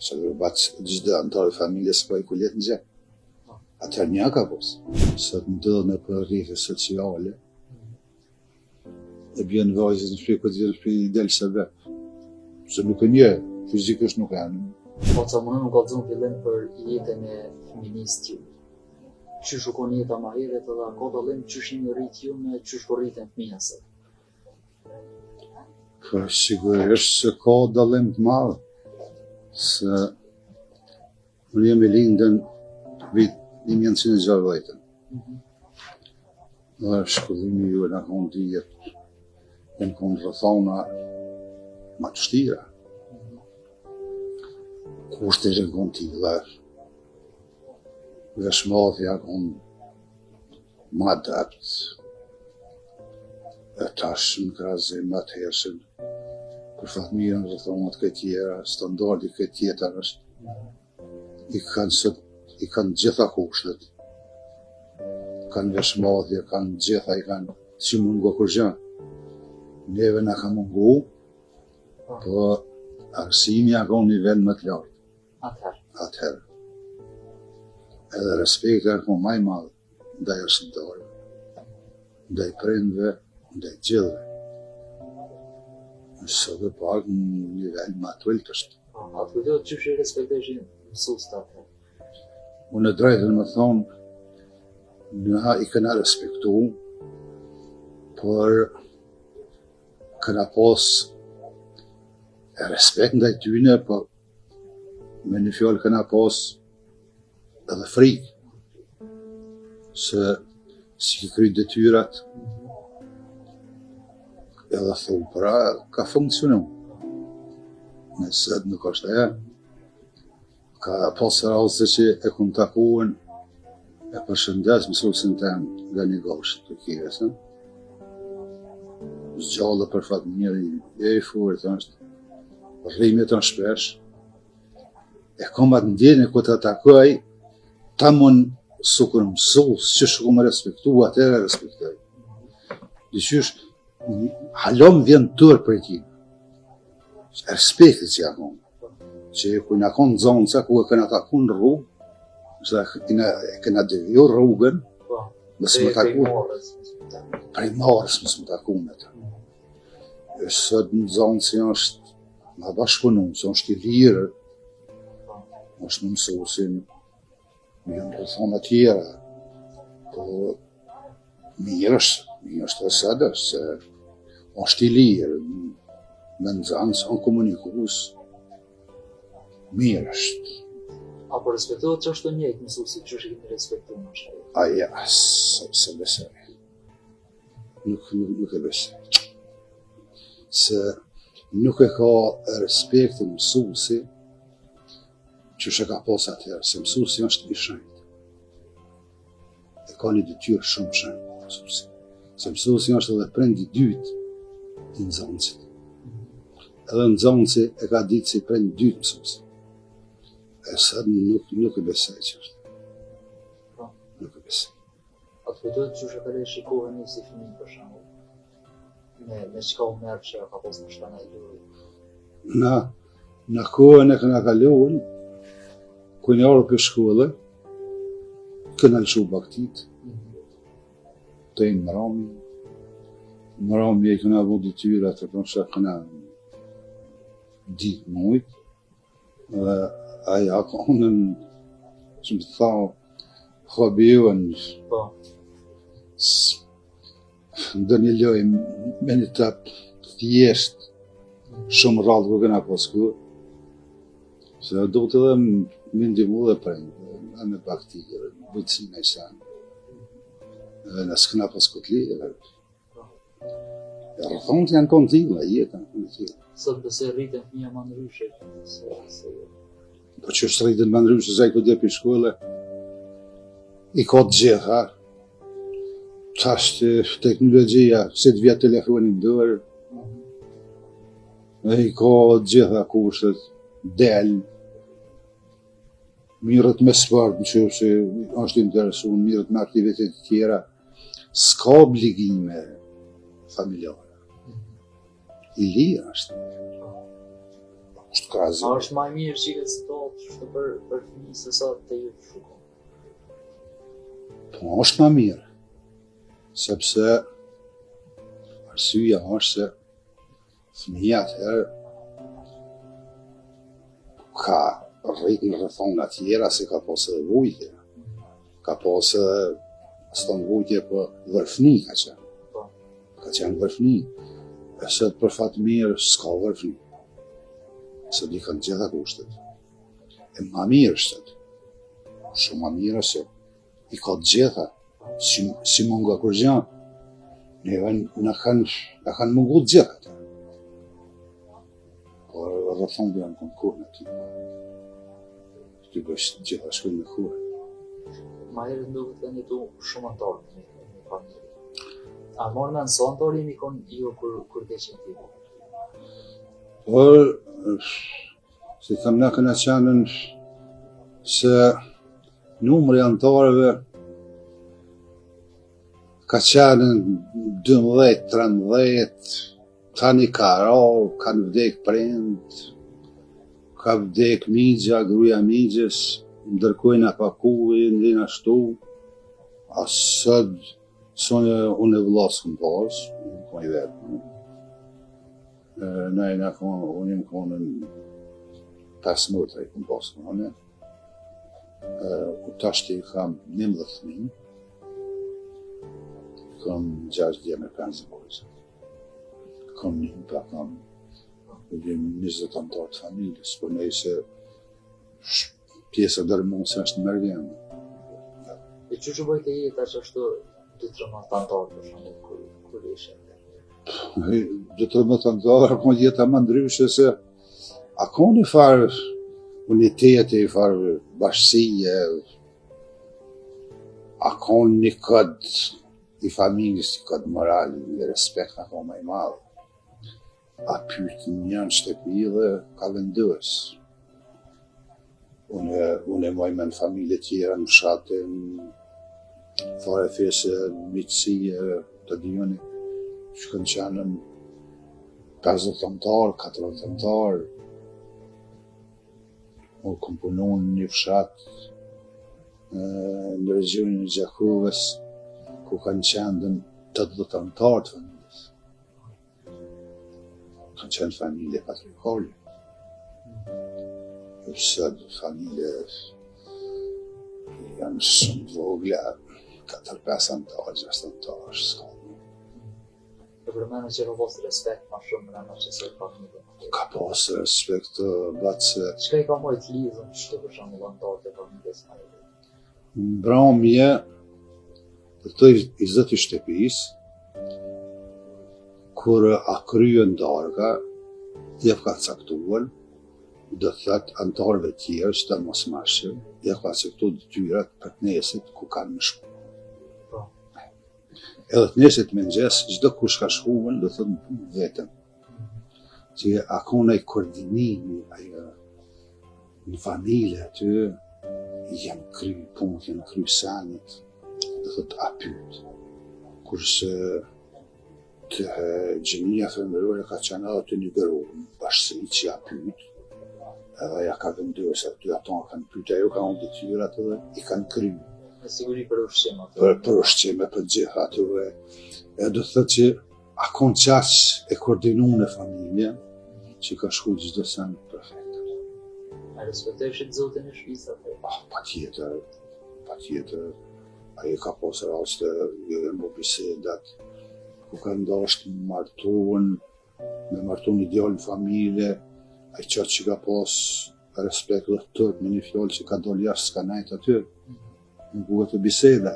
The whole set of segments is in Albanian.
Se dhe batë gjithë antarë familjes pa i kullet në gjë. Atëherë një ka posë. Se të ndodhë në për rrjetë sociale, e bjen vajzës në shpej këtë gjithë shpej i delë sebep. Se nuk e një, fizikisht nuk e anë. Po ca më nuk kalëzun fillim për jetën e feministë ju. Qysh u kon jeta ma heret edhe ka dallim qysh një rrit ju me qysh u rritën fëmijësat. Po sigurisht se ka dallim të madh. Se unë jam i lindën vit 1960. Dhe shkollimi ju në konë dijet, në konë rrethana ma të shtira. Kushtet e konë tilla, veshmadhja konë ma adept. E tash në krahazim me atëhershëm, për fatmirën rrethanat këtë tjera, standardi këtë tjetër është, i kanë gjitha kushtet. Kanë veshmadhje, kanë gjitha, i kanë si mungo kur gjë. Neve na ka mungu, po arsimi ja ka nivel më të lartë. Atëherë. Edhe respekti ka më i madh ndaj arsimtarëve, ndaj prindve, ndaj gjithëve. Sot e pak në nivel më të ulët. Atë kujtohet çysh i respektojshin mësuesit atë. Unë drejtën më thonë, na i këna respektu, por këna pas respekt ndaj tyne, por me një fjallë këna pas edhe frikë, se si ki kry detyrat, edhe thumë, pra ka funksionu. Nëse nuk është e, ka pas rallëse që e kun takuën, e përshëndes mësuesin tem nga një gashtë të Kires. Zgjallë për fatmirë, i furit është, rrimit është shpesh, e kom atë ndjenjë ku të takoj, ta mund sukur mësues që shku më respektu, atëre respektoj. Dyqysh, halom vjen tërë për ti. Respektit që ja kom. Që ku na kon zonca, ku e këna taku në rrugë, se e këna deviju rrugën, mësë më taku. Prej marës mësë më taku me ta. E sot në zonë që është ma bashkëpunu, që është i lirë, është në mësuesin, në rrethana tjera, po mirë është e sëdër, se është i lirë, me nëzanë, se në komunikus, mirë është. Apo respektohet që është të njëjtë mësuesit që është i respektu në është? Aja, se besoj. Nuk e besoj. Se nuk e ka respekt mësuesi që shë ka pas atëherë, se mësuesi është i shenjtë. E ka një detyrë shumë shenjtë mësuesi. Se mësuesi është edhe prendi dytë i nxënësit. Edhe nxënësi e ka ditë si prendi dytë mësuesi. E së nuk e besoj që është. Nuk e besoj. Atë kujtohet që shë shikohen një si fëmijë për shembull. Me çka u merr që ka pas në shtana i lurë. Në kohën e këna kaluën, ku një orë për shkollë, këna lëshu baktit, të inë mërami. Mërami e këna vu dityra të kënë që këna ditë mujtë, dhe aja konën, që më të tha, hobion, ndë një loj me një tap thjesht, shumë rrallë ku këna pasku, se do të dhe më ndimu dhe prejnë, me baktikë, bujtësi me isanë, dhe nësë këna pasku të lirë. Rrethonët janë konë tila, jetën konë tila. Sot pëse rritën fëmija më ndryshe? Po që është rritën më ndryshe, zaj ku dhe për shkolle, i ka të gjitha. Tash të teknologjia, se të vjetë telefonin dërë, i ka të gjitha kushtet, del, mirët me sport, në që është interesu, mirët me aktivitetet tjera, s'ka obligime familjare. I lirë është. është krahazim. A është më e mirë çiket si to është për fëmijë se sa të ju shukon? Po është më mirë, sepse arsyeja është se fëmija atëherë ka rritë në rrethona tjera se ka pas edhe vujtje. Ka pas edhe s'ton vujtje për vërfni ka qenë. Ka qenë vërfni. E sot për fat mirë s'ka vërfni. Se di kanë gjitha kushtet. E ma mirë është. Shumë ma mirë se i ka gjitha. Si munga kur gjanë. Neve në kanë mungu gjitha. Por rrethon dhe janë konkurë në ty. Ty bështë gjitha shkull në kurë. Ma herë nduket kanë jetu shumë antarë në familje. A morë me nëso antarë jemi kon ju kur keqen ti? Por, si kam në këna qanën se numri antarëve ka qanën 12-13, tani ka rao, kanë vdek prind, ka vdek migja, gruja migjës, ndërkojnë apakuvi, ndin ashtu, asëd, unë e vlasë këm pas, unë i vetë. Unë jem konën 5 mëtra i këm pas kënë. U tashti kam 11 fëmijë, kam 6 dje me 5 vojzë. Kam një pra kam 20 antarë të familjes, për nej se pjesë dërmonëse është në mërgjenë. E që bëjt e jetë që është 2-3 antarë për shumë kur ishe? 2-3 antarë, po jeta më ndryshe se a ka një farë uniteti, farë bashkësie, a ka një kod i familjes, një kod moral, një respekt në ka më i madhë. A pytë njën shtepi dhe ka vendës. Unë e moj me në familje tjera në fshatin, fare fese, miqësie, të dijoni, që kanë qenën 50 antarë, 40 antarë. Unë kom punu në një fshat në regionin e Gjakovës, ku kanë qendën 80 antarë të familjes. Kanë qenë familje patriarkale. Sot familje janë shumë vogla, 4-5 antarë, 6 antarë, s'ka. E përmenë që ka pas respekt ma shumë në që se familje. Ka pas respekt batë se... Qëka i ka mojt lidhën që të përshamu antarë të familjes ma jetë? Mbramje, për të i zëti shtepis, kur a kryen darga, jep ka caktuar, do thët antarëve tjerë që të mos mashim, jep ka caktuar detyrat për të nesit ku kanë më shku. Edhe të nesit me nxes, çdo kush ka shkuën, do thët më punë vetëm. Që a ka nëj koordinimi, në familje aty, jam kry punë, jam kry sanit, do thët a pyt. Kurse të gjenia femërore ka qenë edhe të një gërurë, bashkësi që ja pyt, edhe ja ka vendosur aty, ato kanë pyet, ajo ka unë detyrat edhe i kanë kry. Me siguri për ushqim atë. Për ushqime, për gjitha atyre. E do të thëtë që a konë qaq e koordinu në familje, që ka shku gjithdo sen perfekte. A respektojshit zotin e shpisa? Pa tjetër. Aje ka pas raste, në më bisedat, ku ka ndasht me martu një djallë në familje, a i qatë që ka pas respekt dhe tërë me një fjallë që ka dollë jashtë s'ka najtë aty, në buhet të biseda.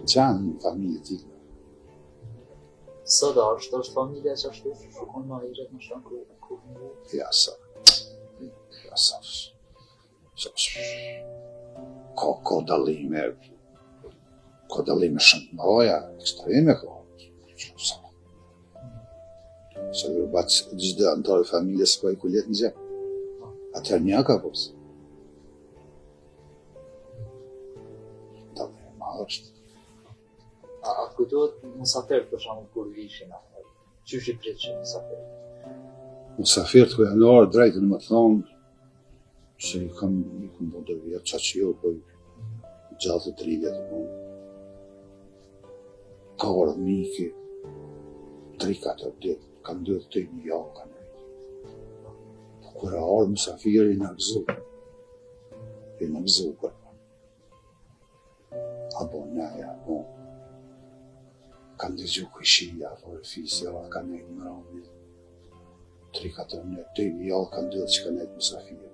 Qanë në familje ti. Së da është familja që ashtu shukon ma hiret në shanë kërë? Ja sa. Ka dalime shumë të mëdha, ekstreme ka. Se dhe batë gjithë antarë familjes ka i kullet në gjepë. Atër një ka posë. Dalime ma është. A kujtohet mësafer për shumë kur vishin atër? Qysh I prit që musafir? Musafirët ku janë orë drejtën më thonë se i kam bërë 2 vjetë qaqio, po gjatë 3 vjetë po. Ka orë miki, 3-4 ditë, kam 2-3 javë kanë rejtë. Po kur e orë musafirë I në gëzu. I në gëzu kërë. Apo naja, apo. Kanë dëgju këshia, po e fisja, kanë e në rami. 3-4 minutë, 2 javë kanë dëllë që kanë e të musafirë.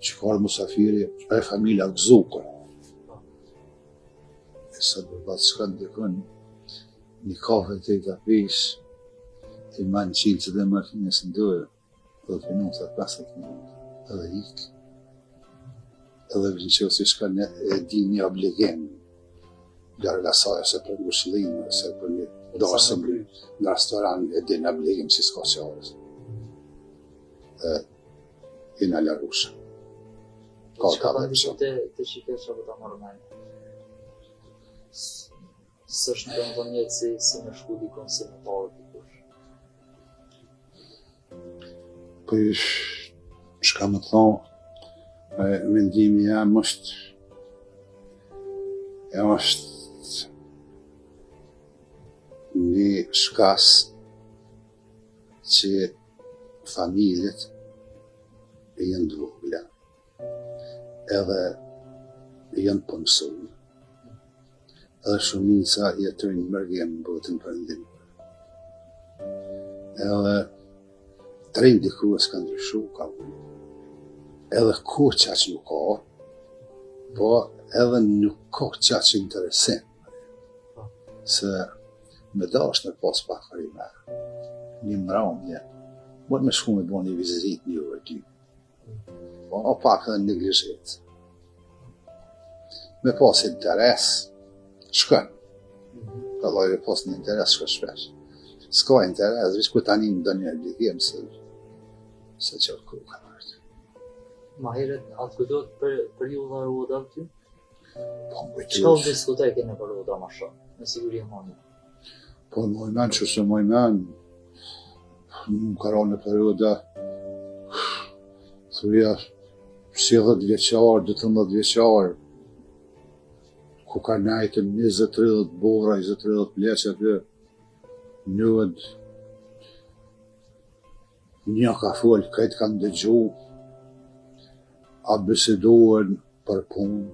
Që ka orë musafiri, e familja gëzu kërë. E sa të batë shkanë dëkën, një kafe të I kapis, të I manë qilë që dhe mërë një së ndërë, 10 minuta, 15 minuta, edhe ikë. Edhe vëllë që si shkanë e di një obligim, larga saj, ose për ngushëllimë, ose për një dasëm në restoran, e di një obligim si s'ka qarës. I në largushë. Ka të dhe përsho. Të shikër që ta marrë me. S'është në të njëtë si në shku dikon si në parë dikush. Po shka më thonë, mendimi jam është një shkas që familjet e jenë dvogla, edhe jenë pëmësunë, edhe shumica jetojnë mërgjem në botën përndim. Edhe drejt dikues ka ndryshu, ka vujë. Edhe ko qaq nuk ka, po edhe nuk ka qaq interesim. Se me dash në pas pak rime, një mramje, mërë me shku me bo një vizit një orë 2. Po pak edhe neglijit. Me pas interes, shkën. Ka lojë pas një interes shkën shpesh. S'ka interes, vish ku tani më do një obligim se qërë ku ka mërtë. Ma heret, atë kujtojt për ju dhe Roda ty? Po më Qka u diskutoj kene për Roda ma shumë, në siguri mani? Po më ojmen që se më ojmen, më ka ra në perioda, thuja, si 10 vjeqar, 12 vjeqar, ku ka najtën 20-30 bora, 20-30 pleqe aty, njëd, një ka folë, këtë kanë dëgju, a bisedohen për punë,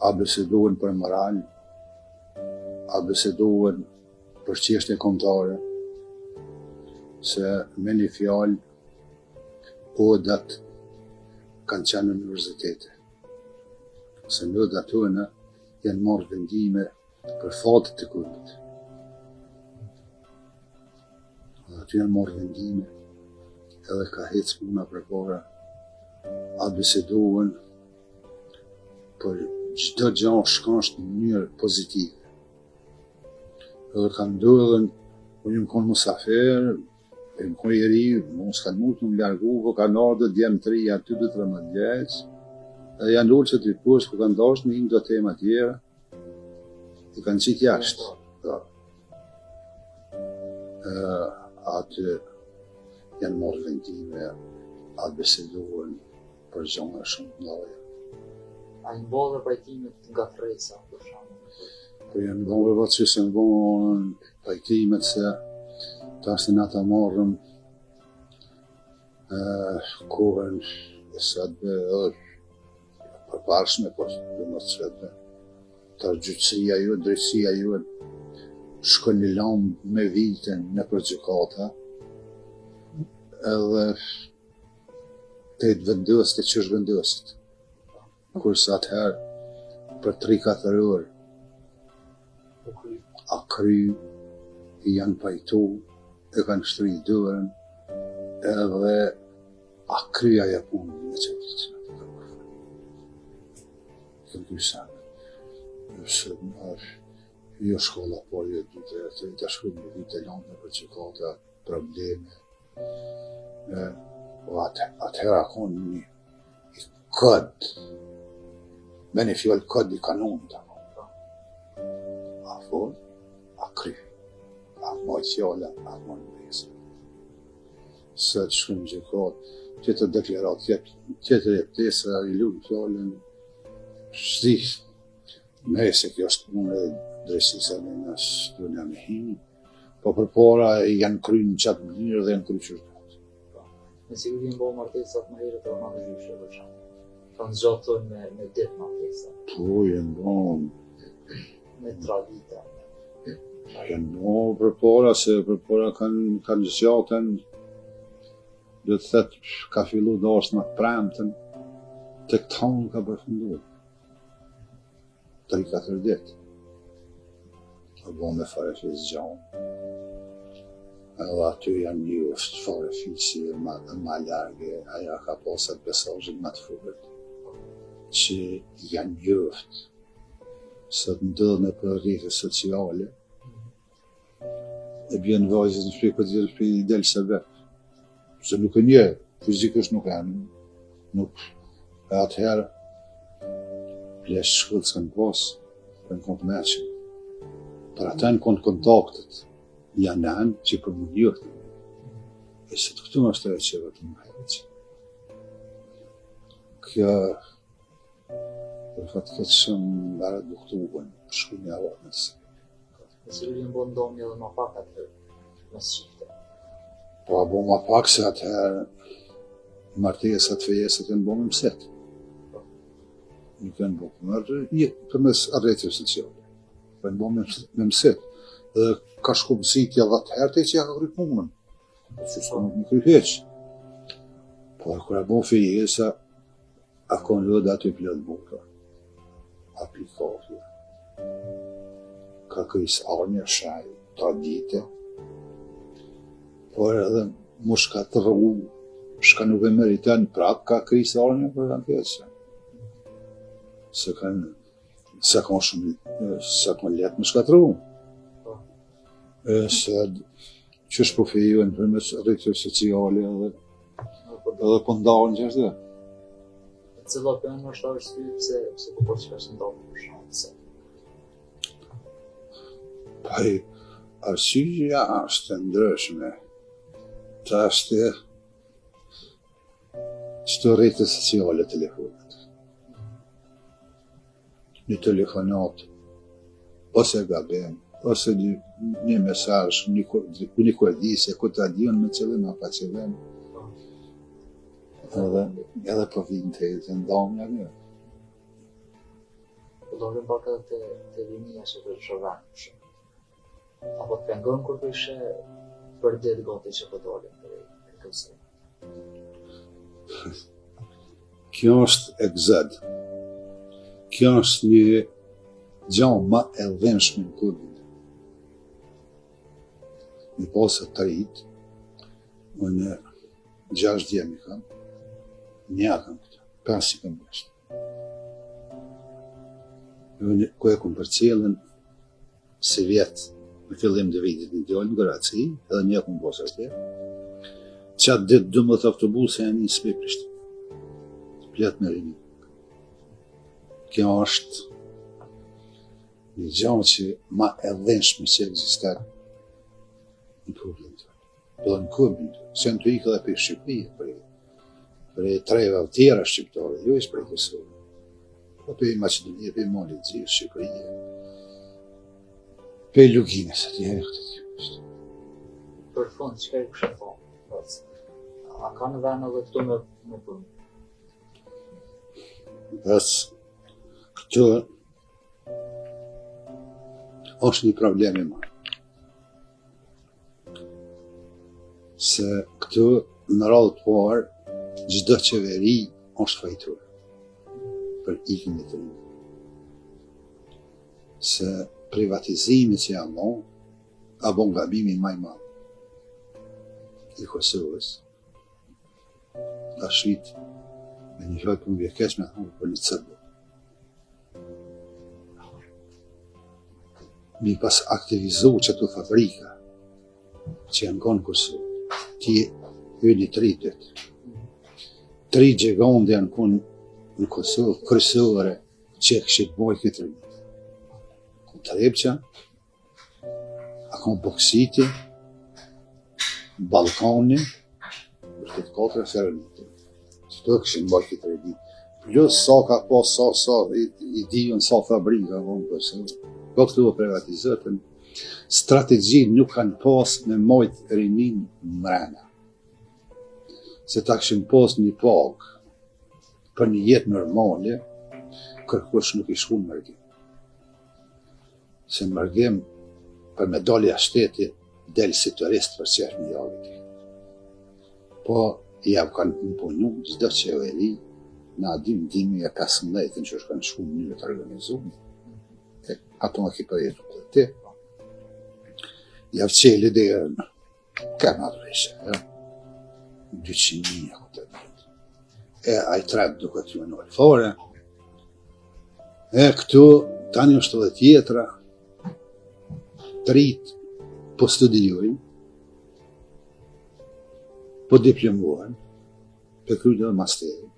a bisedohen për moral, a bisedohen për çështje kombëtare, se me një fjalë, odat kanë qenë në universitete. Se në odat tona janë marrë vendime për fatët të kurdit. Dhe aty janë marrë vendime, edhe ka hecë puna për para, a bisedohen për çdo gjë shkosh në mënyrë pozitive. Edhe kanë ndodhen, unë jam konë musafir, e më konë I ri, mos kanë mund të më largu, po kanë ardhur djemë 3 aty 2-13 vjeç, edhe janë lullë që të poshtë, ku kanë dashur në do tema tjera, I kanë qitë jashtë. Aty janë marrë vendime, atë bisedohen për gjëra shumë të mëdha. A I mbo dhe pajtimet nga fresa, për shembull? Po janë bërë vetë që se bën pajtimet se tash në ata marrëm kohën e sëtë përparshme, po dhe më sëtë tash gjyqësia ju, drejtësia ju shkon një lamë me vitën në për gjykata, edhe të vendosë, të qësh vendosit. Kurse atëherë për 3-4 orë a kry, I janë pajtu, e kanë shtri dorën, edhe a kry aja punë në qëtë që në të kërë. Këtë kërësanë, nëse marë, jo shkolla, por jo të shkru një vite lanë për qëkata, probleme. Atëherë akon një kod, me një fjallë kod I kanon të a fol, a kry, a mojtë fjalla, atë mojtë mbesë. Së të shkëm gjëkot, tjetër deklarat, tjetër jeptesa, i lunë fjallën, shdihë. Me se kjo është punë e drejtësisë në nësë të një me hinë, po përpara janë krynë në qatë mënyrë dhe janë krynë qërtat. Me siguri në bo martesat më herët e në gjyshe për shumë. Kanë zgjatën me ditë martesat. Po, janë bo. Me tradita. Janë bo përpara, se përpara kanë zgjatën, dhe të thetë ka fillu dashë në premtën, të këtë hanë ka përfunduar. 3-4 ditë. O bo me fare fisë gjanë. Edhe aty janë njëftë fare fisi ma largë, aja ka posat besazhin ma të fugët, që janë njëftë. Së të ndodhë në për rrite sociale, e bjenë vajzës në shpej këtë gjithë shpej i delë se vetë. Se nuk e nje, fizikës nuk e nuk. E atëherë, plesh shkullë s'kanë posë, për në kontë meqin. Për ata në kontë kontaktet, janë anë që për më njërë. E se të këtu është e që vetë më herëq. Kjo, për fatë këtë shumë bërë duktuën, për shku një avatë në se. E siguri në bo ndomi edhe ma pak atër, me shqipte. Po a bo ma pak se atëherë, martesat, fejesat e në bo me mëset. Nuk e në bo për mes arretjeve sociale. Po e në bo me mëset. Dhe ka shku mësitja dhe atëherë të që ja ka kry punën. Që s'ka nuk më kry heq. Po e kër e bo fejesa, a konë lëdë aty plët buka. A pi kafja. Ka krys arnja shaj, tradite. Por edhe mu shka të rrgu, shka nuk e meritan prap, ka krys arnja për kanë kese. Se kanë shumë, se kanë letë më shkatru. Se që është po fejuen për mes rritëve sociale edhe po ndarën që është dhe. Cila për në është arsye pse po që është ndarën për shumë se? Paj, arsyeja është ndryshme. Ta është qëto rritëve sociale telefonat. Një telefonat, ose gabim, ose një mesazh, një kurdisje, ku ta dion me qëllim apo qëllim. Edhe po vinë të ndonë nga një. Po do vim pak edhe të rinia që të shëvanë shumë. Apo të pengon kur këshe për ditë gati që po dolim për kësë. Kjo është egzad. Kjo është një gjanë ma e dhenshme në kurdit. Në posë të rritë, unë 6 djemi kam, një kam këta, 5 i kam bështë. Unë ku e kom për cilën, si vjetë, në fillim të vitit në djallë në Gëraci, edhe një kom posë atje. Qatë ditë 12 autobuse e një spi Prishtinë. Pletë me rini. Kjo është një gjanë që ma e dhenshme që egzistar në kurdin të. Dhe në kurdin të. Se në të ikë dhe për Shqipëri, për e treva të tjera shqiptare, jo ishë për e Kosovë. Po për e Macedonia, për e Mali të zirë, Shqipëri, për e Luginës, atje e këtë të. Për fund, që ka e kështë thonë? A ka në venë edhe këtu me punë? Bës, këtë është një problem i marë. Se këtë në radhë të parë, çdo qeveri është fajtur për ikën e të rinë. Se privatizimi që janë mo, apo ngabimi maj madh i Kosovës, është vitë me një fjallë për më vjekesh me thonë për një cërbë. Mi pas aktivizu që të fabrika që janë konë Kosovë, ti e një 3 ditë. 3 gjegonde janë konë në Kosovë, kryesore që e këshit boj këtë rinjë. Ku të repqa, a ka Boksiti, Ballkani, është të 4 fermite. Këto këshin bërë këtë redi. Plus sa ka pas, sa i dijon sa fabrika, po këtu o privatizatën, strategji nuk kanë pas me majtë rinin mrena. Se ta këshin pas një pagë për një jetë normale, kërkush nuk i shku në mërgim. Se mërgim, për me dalja shtetit, del si turist për qërë një javë ti. Po, ja kanë punu, çdo qeveri, na dim 2015 që është kanë shku në një të organizumë. Ato në ki përjetu këtë ti. Javë qeli dhe ka në adreshe, 200.000 këtë të. A i tretë duke të ju në fare. Këtu, tani është edhe tjetra, të rritë po studiojnë, po diplomuan, për kryjnë dhe masteri.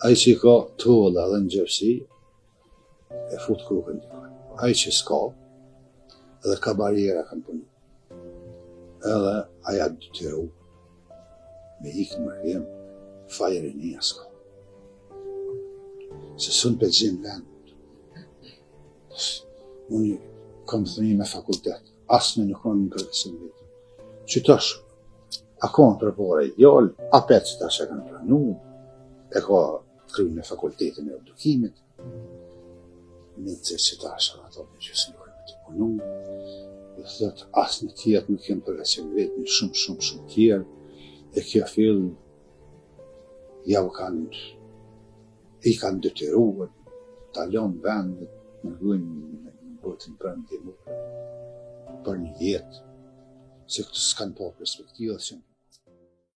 A i që i ka tolla dhe në gjërësi, e fut kukën të kërë. A i që s'ka, edhe ka barjera kanë punu. Edhe aja detyru me ikë në mërgjem, fajër e një s'ka. Se sun për gjimë vend. Unë kam thëni me fakultet, asme nuk kanë në kërkësim vetë. Që tash, a ka në përpore ideal, a petë që tash e kanë pranu, e ka kryjnë me fakultetin e edukimit, në të që tash ato me që së nuk e të punu, dhe thëtë asë në tjetë nuk jenë përkësim vetë në shumë tjerë, e kjo fillë, javë i kanë detyruar, talon vendet, në rrujnë në botën për në për një jetë, se këtë s'kanë po perspektivës që